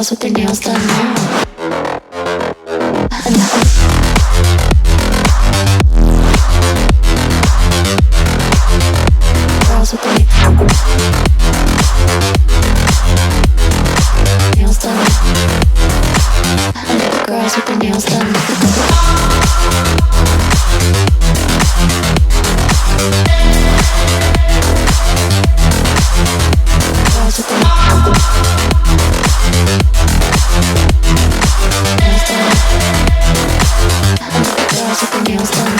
girls with their nails done now. Girls with their nails done. Girls with their nails done. Girls with their nails done.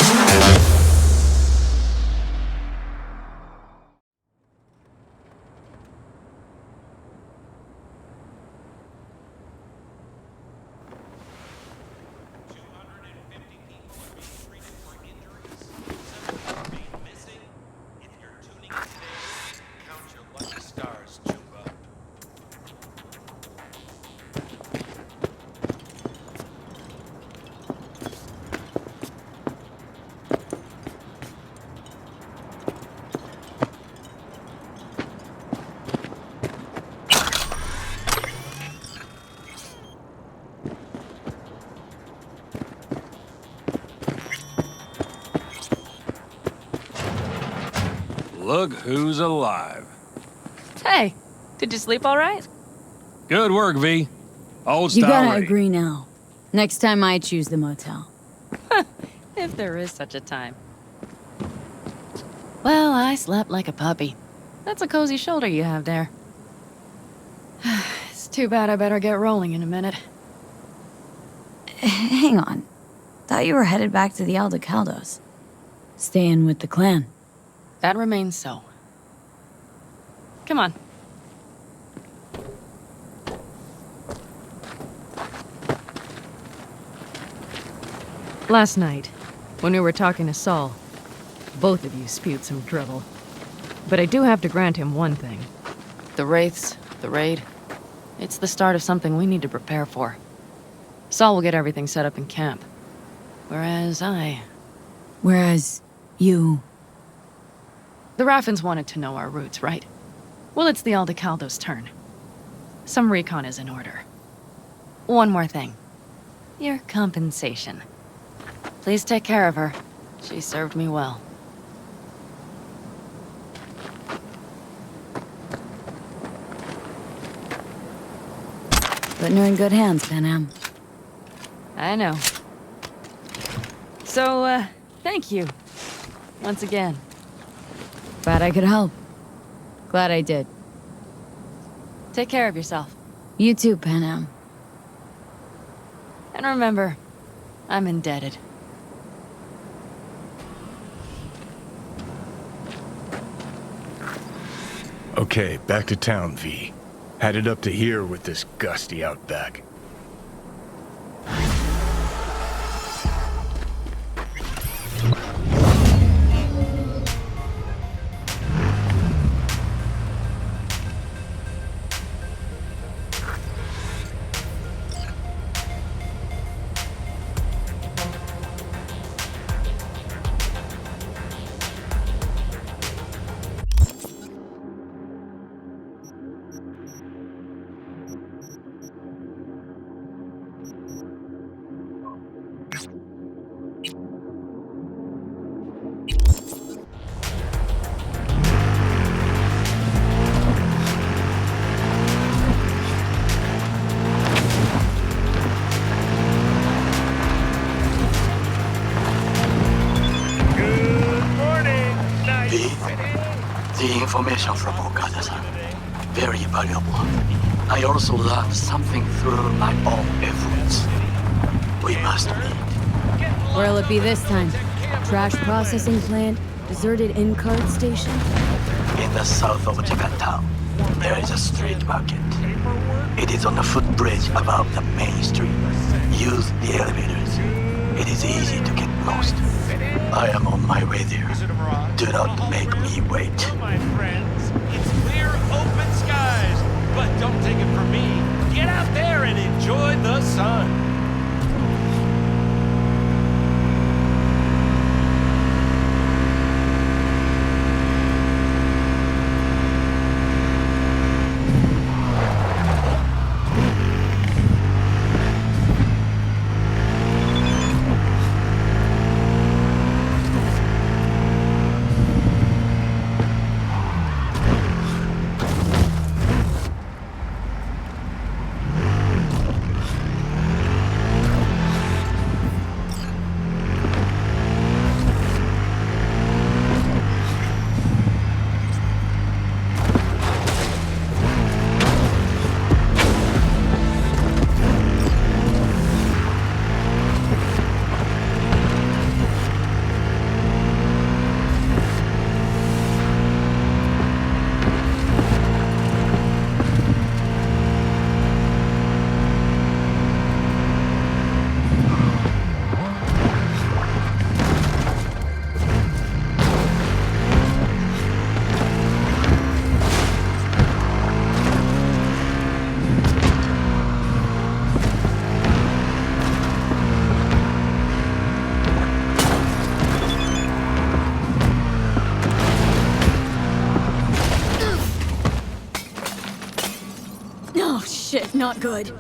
Look who's alive. Hey, did you sleep all right? Good work, V. Old You style gotta ready. agree now. Next time I choose the motel. If there is such a time. Well, I slept like a puppy. That's a cozy shoulder you have there. It's too bad I better get rolling in a minute. Hang on. Thought you were headed back to the Aldecaldos. Staying with the clan. That remains so. Come on. Last night, when we were talking to Saul, both of you spewed some drivel. But I do have to grant him one thing. The Wraiths, the raid, it's the start of something we need to prepare for. Saul will get everything set up in camp. Whereas you... The Raffins wanted to know our routes, right? Well, it's the Aldecaldos' turn. Some recon is in order. One more thing. Your compensation. Please take care of her. She served me well. Putting her in good hands, Panam. I know. So, thank you. Once again. Glad I could help. Glad I did. Take care of yourself. You too, Panam. And remember, I'm indebted. Okay, back to town, V. Headed up to here with this gusty outback. The information from Okada-san, very valuable. I also learned something through my own efforts. We must meet. Where'll it be this time? Trash processing plant? Deserted in-cart station? In the south of Japantown, there is a street market. It is on the footbridge above the main street. Use the elevators. It is easy to get lost. I am on my way there. Do not make me wait. My friends, it's clear open skies. But don't take it from me. Get out there and enjoy the sun. Shit, not good.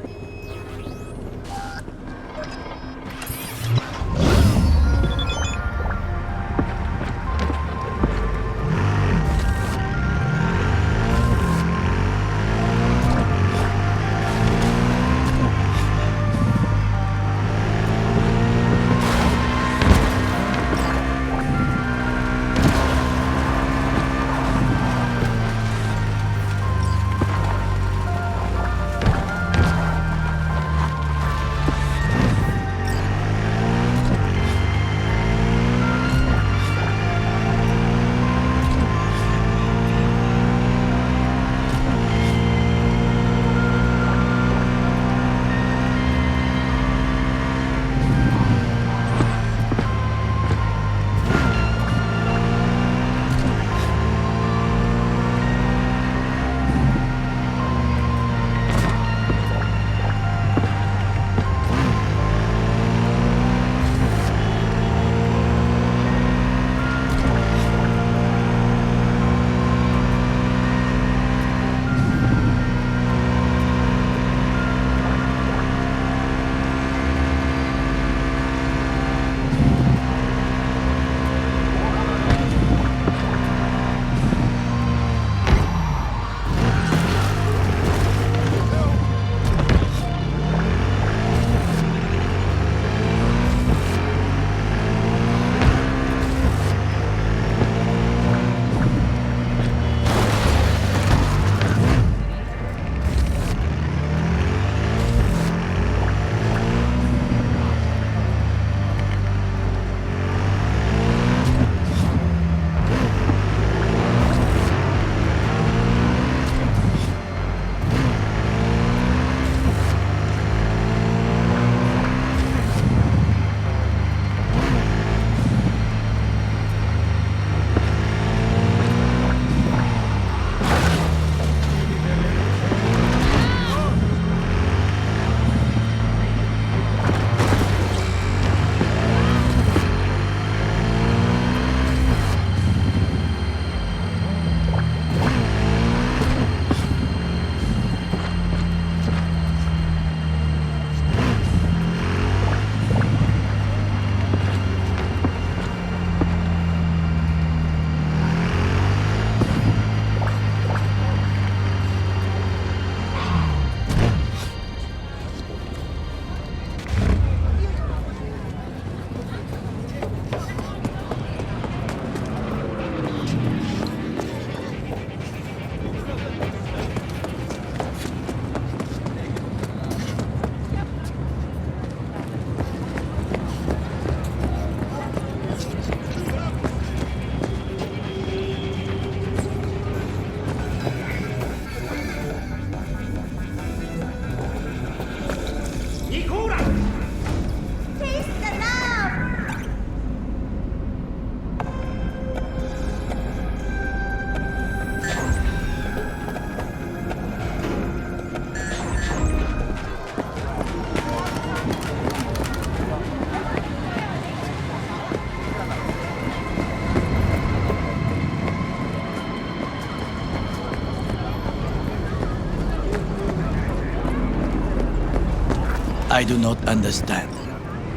I do not understand.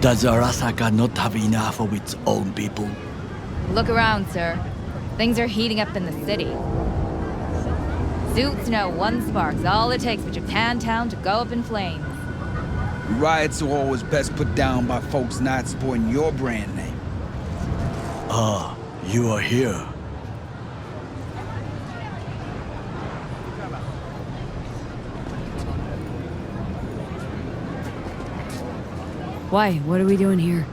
Does Arasaka not have enough of its own people? Look around, sir. Things are heating up in the city. Suits know one spark's all it takes for Japantown to go up in flames. Riots are always best put down by folks not supporting your brand name. Ah, you are here. Why? What are we doing here?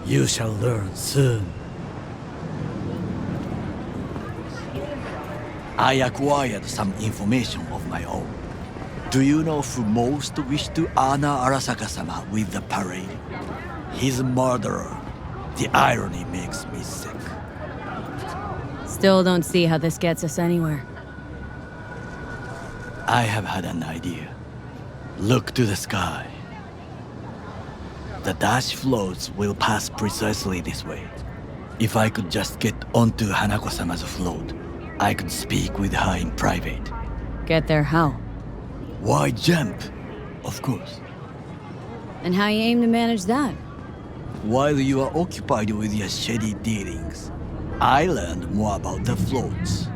You shall learn soon. I acquired some information of my own. Do you know who most wished to honor Arasaka-sama with the parade? His murderer. The irony makes me sick. Still don't see how this gets us anywhere. I have had an idea. Look to the sky. The dash floats will pass precisely this way. If I could just get onto Hanako-sama's float, I could speak with her in private. Get there how? Why jump? Of course. And how you aim to manage that? While you are occupied with your shady dealings, I learned more about the floats.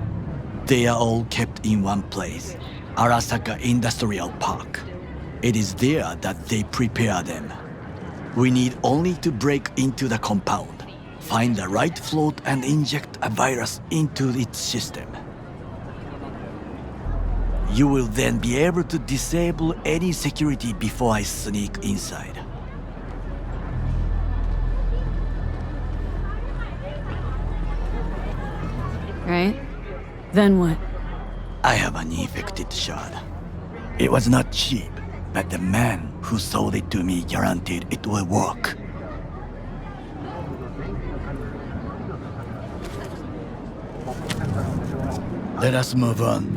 They are all kept in one place, Arasaka Industrial Park. It is there that they prepare them. We need only to break into the compound, find the right float and inject a virus into its system. You will then be able to disable any security before I sneak inside. Right? Then what? I have an infected shard. It was not cheap, but the man who sold it to me guaranteed it will work. Let us move on.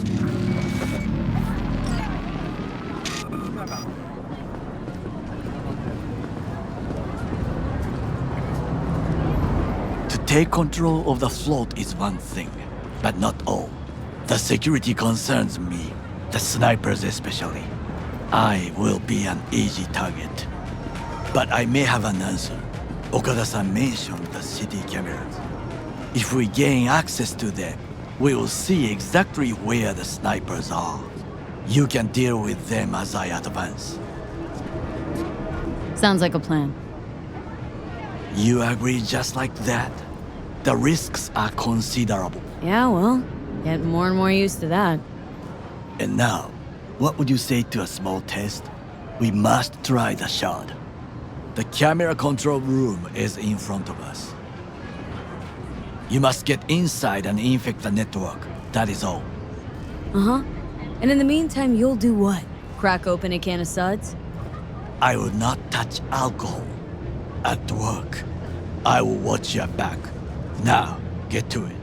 To take control of the float is one thing, but not all. The security concerns me, the snipers especially. I will be an easy target. But I may have an answer. Okada-san mentioned the city cameras. If we gain access to them, we will see exactly where the snipers are. You can deal with them as I advance. Sounds like a plan. You agree just like that? The risks are considerable. Yeah, well, getting more and more used to that. And now, what would you say to a small test? We must try the shard. The camera control room is in front of us. You must get inside and infect the network. That is all. Uh-huh. And in the meantime, you'll do what? Crack open a can of suds? I will not touch alcohol. At work, I will watch your back. Now, get to it.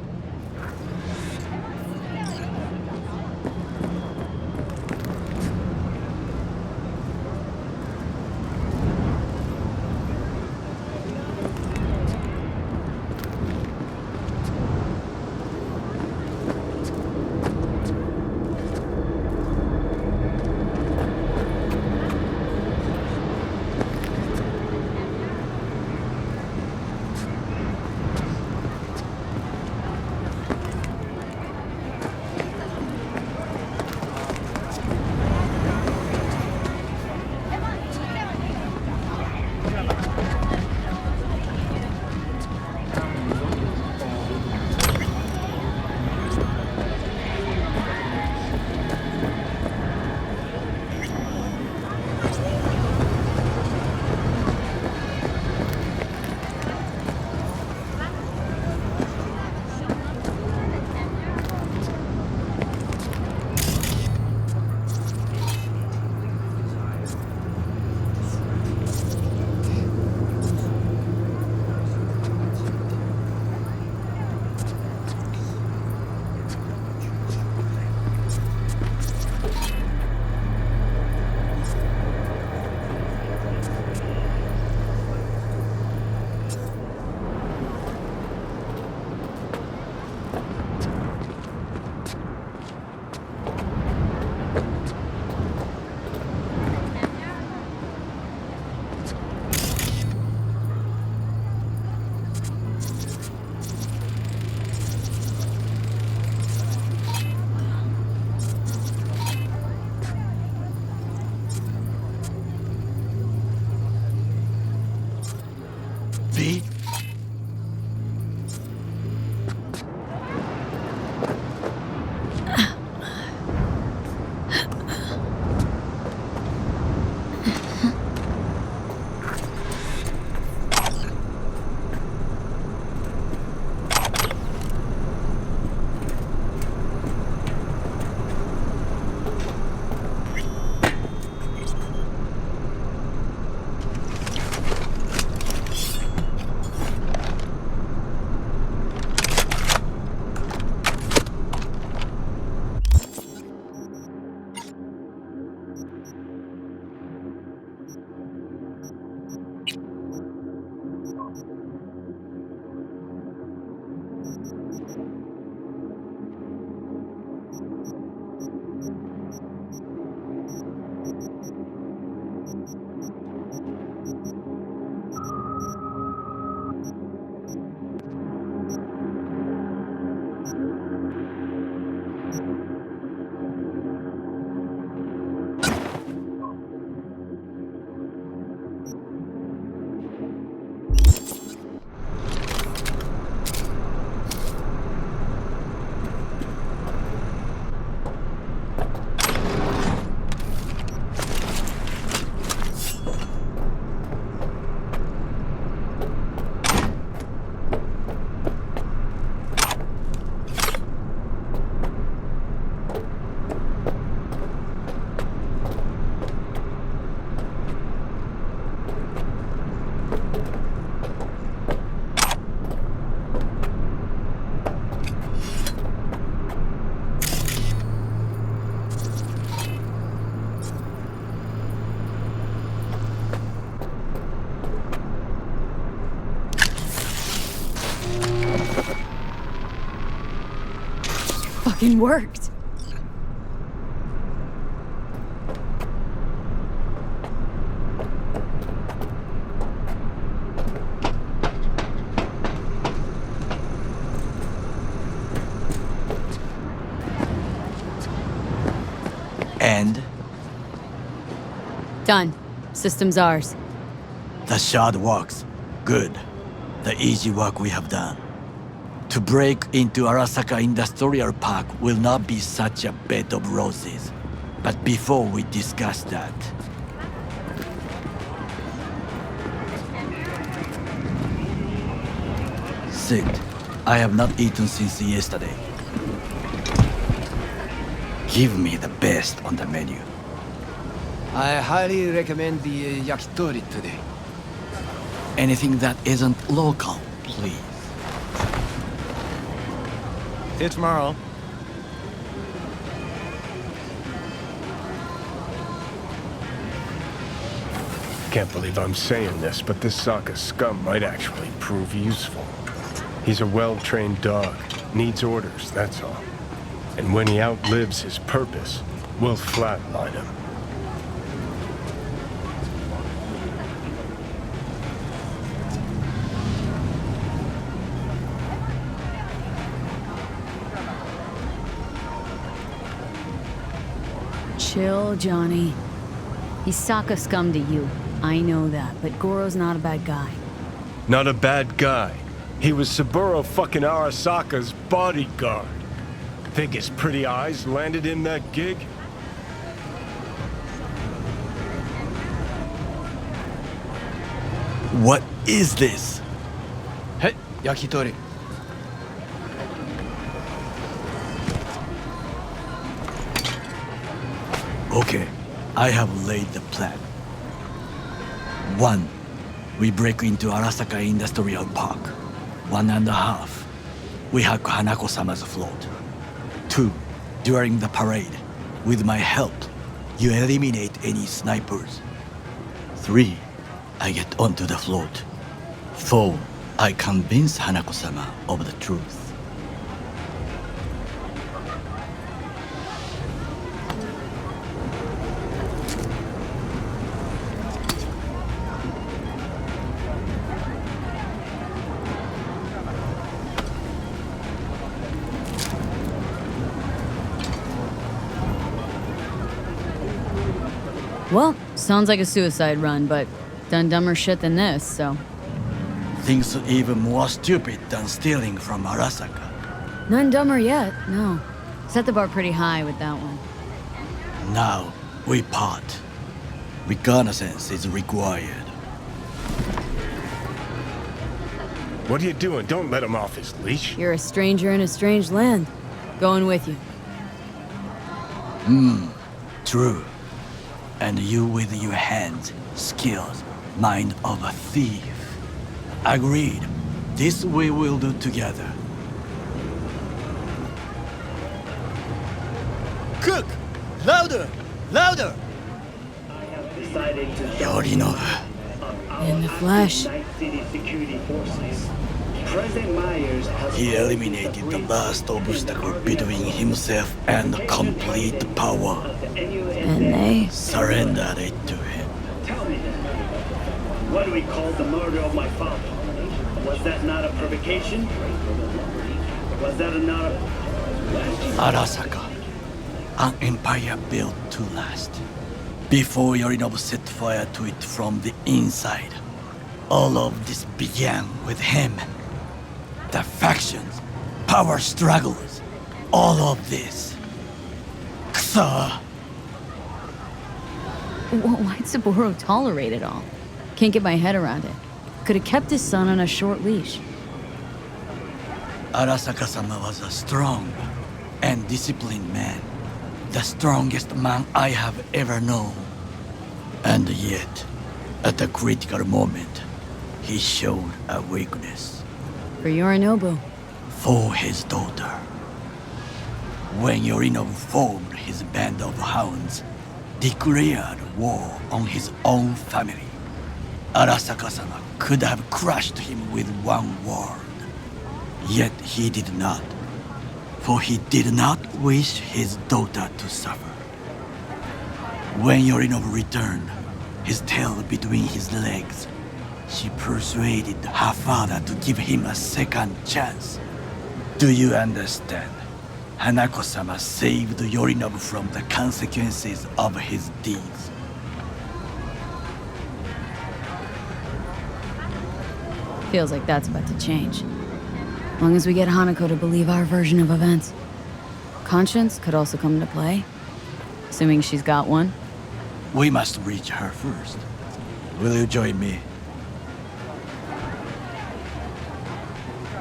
fucking worked. And Done. System's ours. the shard works. Good. The easy work we have done. To break into Arasaka Industrial Park will not be such a bed of roses. But before we discuss that, sit. I have not eaten since yesterday. Give me the best on the menu. I highly recommend the yakitori today. Anything that isn't local, please. See you tomorrow. Can't believe I'm saying this, but this Sokka scum might actually prove useful. He's a well-trained dog. Needs orders, that's all. And when he outlives his purpose, we'll flatline him. Chill, Johnny. He's Sokka scum to you. I know that, but Goro's not a bad guy. Not a bad guy. He was Saburo fucking Arasaka's bodyguard. Think his pretty eyes landed in that gig? What is this? Hey, yakitori. Okay, I have laid the plan. 1. We break into Arasaka Industrial Park. 1.5. We hack Hanako-sama's float. 2. During the parade, with my help, you eliminate any snipers. 3. I get onto the float. 4. I convince Hanako-sama of the truth. Well, sounds like a suicide run, but done dumber shit than this, so. Things even more stupid than stealing from Arasaka. None dumber yet, no. Set the bar pretty high with that one. Now, we part. Reconnaissance is required. What are you doing? Don't let him off his leash. You're a stranger in a strange land. Going with you. True. And you with your hands, skills, mind of a thief. Agreed. This we will do together. Cook! Louder! Louder! Yorinobu. In the flesh. He eliminated the last obstacle between himself and complete power. And they? Surrendered it to him. Tell me then, what do we call the murder of my father? Was that not a provocation? Was that not a... Arasaka. An empire built to last. Before Yorinobu set fire to it from the inside. All of this began with him. The factions, power struggles, all of this. Ksa! Why'd Saburo tolerate it all? Can't get my head around it. Could have kept his son on a short leash. Arasaka-sama was a strong and disciplined man. The strongest man I have ever known. And yet, at a critical moment, he showed a weakness. For Yorinobu. For his daughter. When Yorinobu formed his band of hounds, declared war on his own family, Arasaka-sama could have crushed him with one word. Yet he did not. For he did not wish his daughter to suffer. When Yorinov returned, his tail between his legs, she persuaded her father to give him a second chance. Do you understand? Hanako-sama saved Yorinov from the consequences of his deeds. Feels like that's about to change. As long as we get Hanako to believe our version of events. Conscience could also come into play. Assuming she's got one. We must reach her first. Will you join me?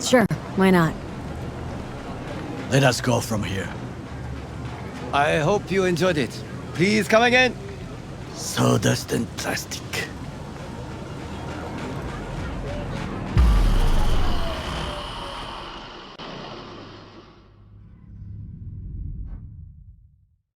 Sure, why not? Let us go from here. I hope you enjoyed it. Please come again. So distant plastic.